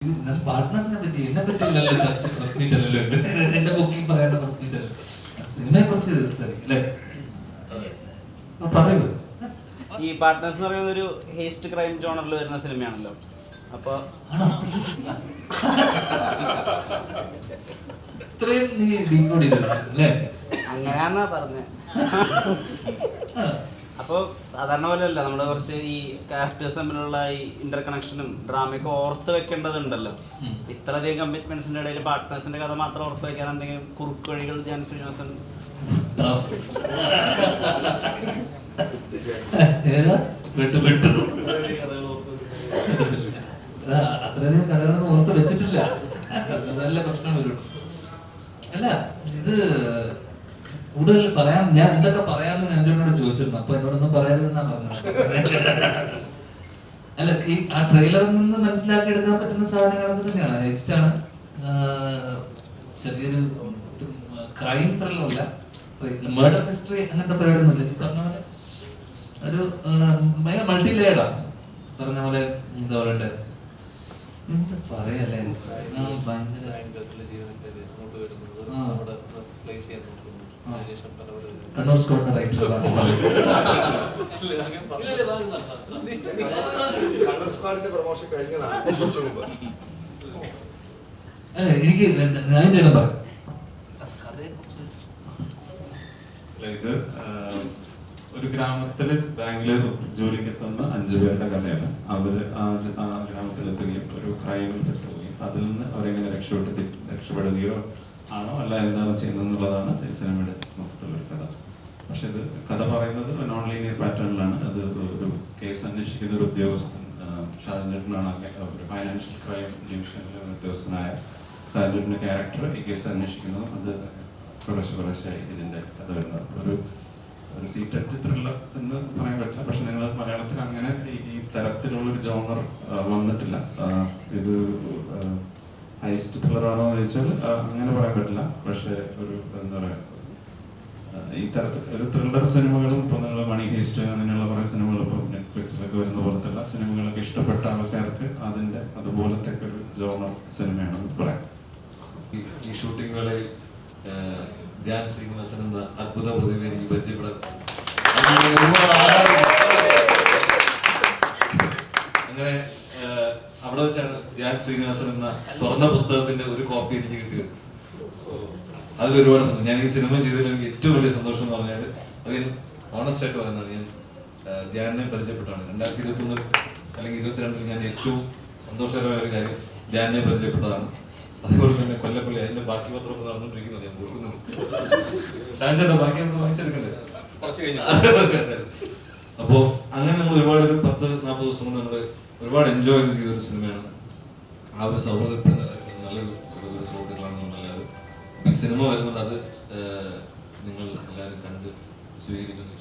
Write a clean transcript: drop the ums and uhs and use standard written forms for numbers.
പാർട്ട്നേഴ്സിനെ പറ്റി എന്നെ പറ്റി ചർച്ച പ്രസ് മീറ്റ് അല്ലല്ലോ, എന്റെ ബുക്കിംഗ് പറയുന്ന പ്രസ് മീറ്റ് അല്ല, സിനിമയെ കുറിച്ച് അല്ലേ പറയൂ. ഈ പാർട്ട്നേഴ്സ് എന്ന് പറയുന്നത് ഒരു ഹേസ്റ്റ് ക്രൈം ജോണറിൽ വരുന്ന സിനിമയാണല്ലോ. അപ്പൊ ഇത്രയും നീ ഡീകോഡ് ചെയ്തു അല്ലേ? അങ്ങനെയാന്നാ പറഞ്ഞത്. അപ്പോൾ സാധാരണ പോലെ അല്ല, നമ്മുടെ കുറച്ച് ഈ ക്യാരക്ടേഴ്സ് തമ്മിലുള്ള ഈ ഇന്റർ കണക്ഷനും ഡ്രാമയൊക്കെ ഓർത്ത് വെക്കേണ്ടതുണ്ടല്ലോ. ഇത്രയധികം കമ്മിറ്റ്മെന്റ്സിന്റെ ഇടയിൽ പാർട്ട്നേഴ്സിന്റെ കഥ മാത്രം ഓർത്ത് വെക്കാൻ എന്തെങ്കിലും കുറുക്ക് വഴികൾ ധ്യാൻ ശ്രീനിവാസൻ അത്രയധികം കഥകളൊന്നും ഓർത്ത് വെച്ചിട്ടില്ല, നല്ല പ്രശ്നം വരും. അല്ല, ഇത് കൂടുതൽ പറയാൻ ഞാൻ എന്തൊക്കെ പറയാമെന്ന് എന്നോട് ചോദിച്ചിരുന്നു. അപ്പൊ എന്നോടൊന്നും പറയരുതെന്നാ പറഞ്ഞത്. അല്ല, ഈ ആ ട്രെയിലറിൽ നിന്ന് മനസ്സിലാക്കി എടുക്കാൻ പറ്റുന്ന സാധനങ്ങളൊക്കെ തന്നെയാണ്. ഹെസ്റ്റാണ്, ചെറിയൊരു ക്രൈം ത്രില്ലറല്ല, മർഡർ ഹിസ്റ്ററി അങ്ങനത്തെ പരിപാടിയൊന്നുമില്ല. ഈ പറഞ്ഞ പോലെ ഒരു മൾട്ടി ലെയർഡാ. പറഞ്ഞ പോലെ എന്താ പറയണ്ടേ, എന്താ പറയല്ലേ, ഭയങ്കര കണ്ണൂർ സ്കോട്ട് റൈറ്റർ എനിക്ക് ഞാൻ ചേട്ടൻ പറയാം. ഇത് ഒരു ഗ്രാമത്തില് ബാംഗ്ലൂർ ജോലിക്ക് എത്തുന്ന 5 പേരുടെ കഥയാണ്. അവര് ആ ഗ്രാമത്തിലെത്തുകയും ഒരു ക്രൈമിൽ പെട്ടുകയും അതിൽ നിന്ന് അവരെങ്ങനെ രക്ഷപ്പെടുകയോ ആണോ അല്ല എന്താണ് ചെയ്യുന്നത് എന്നുള്ളതാണ് ഈ സിനിമയുടെ മൊത്തത്തിലൊരു കഥ. പക്ഷെ ഇത് കഥ പറയുന്നത് നോൺ ലീനിയർ പാറ്റേണിലാണ്. അത് ഒരു കേസ് അന്വേഷിക്കുന്ന ഒരു ഉദ്യോഗസ്ഥൻ, ഷാജൻ ചേട്ടനാണ് ഒരു ഫൈനാൻഷ്യൽ ക്രൈം ഡിവിഷനിലെ ഉദ്യോഗസ്ഥനായ ഷാജൻ ചേട്ടൻ്റെ ക്യാരക്ടർ ഈ കേസ് അന്വേഷിക്കുന്നതും അത് കുറേശ്ശായി ഇതിന്റെ കഥ വരുന്നത്. ഒരു സീക്രട്ട് ത്രില്ലർ എന്ന് പറയാൻ പറ്റില്ല. പക്ഷെ നിങ്ങൾ മലയാളത്തിൽ അങ്ങനെ ഈ തരത്തിലുള്ളൊരു ജോണർ വന്നിട്ടില്ല. ഇത് ഹൈസ്റ്റ് ത്രില്ലറാണോ എന്ന് ചോദിച്ചാൽ അങ്ങനെ പറയാൻ പറ്റില്ല. പക്ഷെ ഒരു എന്താ പറയാ, ഈ തരത്തിൽ ഒരു ത്രില്ലർ സിനിമകളും ഇപ്പൊ നിങ്ങൾ മണി ഹേസ്റ്റ് അങ്ങനെയുള്ള കുറെ സിനിമകൾ ഇപ്പൊ നെറ്റ്ഫ്ലിക്സിലൊക്കെ വരുന്ന പോലത്തെ സിനിമകളൊക്കെ ഇഷ്ടപ്പെട്ട ആൾക്കാർക്ക് അതിന്റെ അതുപോലത്തെ ഒരു ജോണർ സിനിമയാണെന്ന് പറയാം. ഈ ഷൂട്ടിങ്ങുകളിൽ ധ്യാൻ ശ്രീനിവാസൻ എന്ന അത്ഭുത പ്രതിഭ എനിക്ക് പരിചയപ്പെടാൻ അങ്ങനെ അവിടെ വെച്ചാണ് ധ്യാൻ ശ്രീനിവാസൻ എന്ന തുറന്ന പുസ്തകത്തിന്റെ ഒരു കോപ്പി എനിക്ക് കിട്ടിയത്. അതിൽ ഒരുപാട് സന്തോഷം. ഞാൻ ഈ സിനിമ ചെയ്തതിൽ എനിക്ക് ഏറ്റവും വലിയ സന്തോഷം എന്ന് പറഞ്ഞാൽ അത് ഞാൻ ഓണസ്റ്റ് ആയിട്ട് പറയുന്നത്, ഞാൻ ധ്യാനിനെ പരിചയപ്പെട്ടാണ് 2021 അല്ലെങ്കിൽ 2022 ഞാൻ ഏറ്റവും സന്തോഷകരമായ ഒരു കാര്യം ധ്യാനിനെ പരിചയപ്പെട്ടതാണ്. അതുപോലെ തന്നെ കൊല്ലപ്പള്ളി അതിന്റെ ബാക്കി പത്രമൊക്കെ നടന്നുകൊണ്ടിരിക്കുന്നത് ഞാൻ കൊടുക്കുന്നുണ്ട്. ഷാൻചേട്ടാ ബാക്കി നമുക്ക് വാങ്ങിച്ചെടുക്കണ്ടേ കുറച്ച് കഴിഞ്ഞു. അപ്പോ അങ്ങനെ നമ്മൾ ഒരുപാട് ഒരു 10-40 ദിവസം കൊണ്ട് നമ്മൾ ഒരുപാട് എൻജോയ് ചെയ്ത ഒരു സിനിമയാണ്. ആ ഒരു സൗഹൃദം നല്ലൊരു സുഹൃത്തുക്കളാണെന്നുള്ളത് ഈ സിനിമ വരുന്നുണ്ട്. അത് നിങ്ങൾ എല്ലാവരും കണ്ട് സ്വീകരിക്കുന്നു.